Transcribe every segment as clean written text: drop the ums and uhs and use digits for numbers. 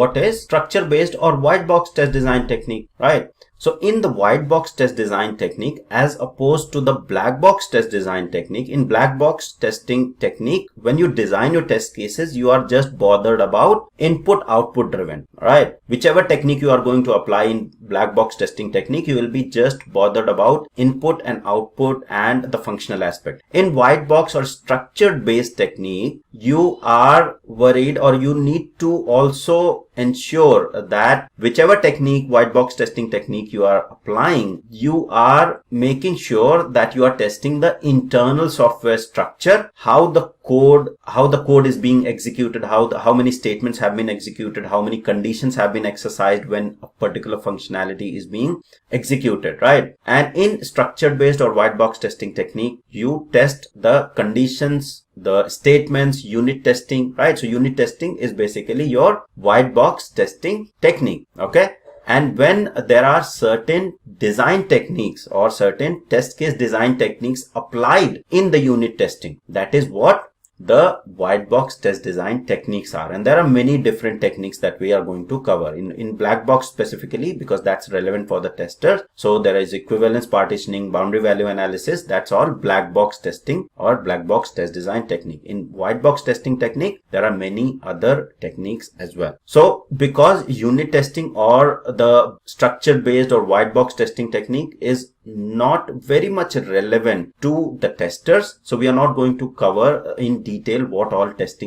what is structure based or white box test design technique, right? So in the white box test design technique, as opposed to the black box test design technique, in black box testing technique, when you design your test cases, you are just bothered about input output driven, right? Whichever technique you are going to apply in black box testing technique, you will be just bothered about input and output and the functional aspect. In white box or structured based technique, you are worried, or you need to also ensure that whichever technique, white box testing technique you are applying, you are making sure that you are testing the internal software structure, how the code is being executed, how many statements have been executed, how many conditions have been exercised when a particular functionality is being executed, right? And in structured based or white box testing technique, you test the conditions, the statements, unit testing, right? So unit testing is basically your white box testing technique, okay? And when there are certain design techniques or certain test case design techniques applied in the unit testing, that is what the white box test design techniques are. And there are many different techniques that we are going to cover in black box specifically, because that's relevant for the testers. So there is equivalence partitioning, boundary value analysis. That's all black box testing or black box test design technique. In white box testing technique, there are many other techniques as well. So because unit testing or the structure based or white box testing technique is not very much relevant to the testers, so we are not going to cover in detail what all test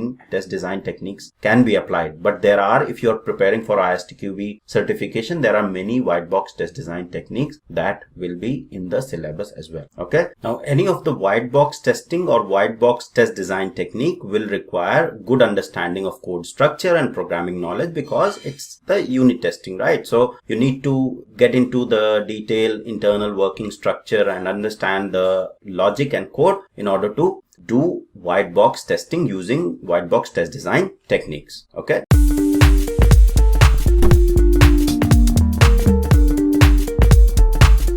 design techniques can be applied. But there are, if you are preparing for ISTQB certification, there are many white box test design techniques that will be in the syllabus as well. Okay, now any of the white box testing or white box test design technique will require good understanding of code structure and programming knowledge, because it's the unit testing, right? So you need to get into the detail internal working structure and understand the logic and code in order to do white box testing using white box test design techniques. Okay.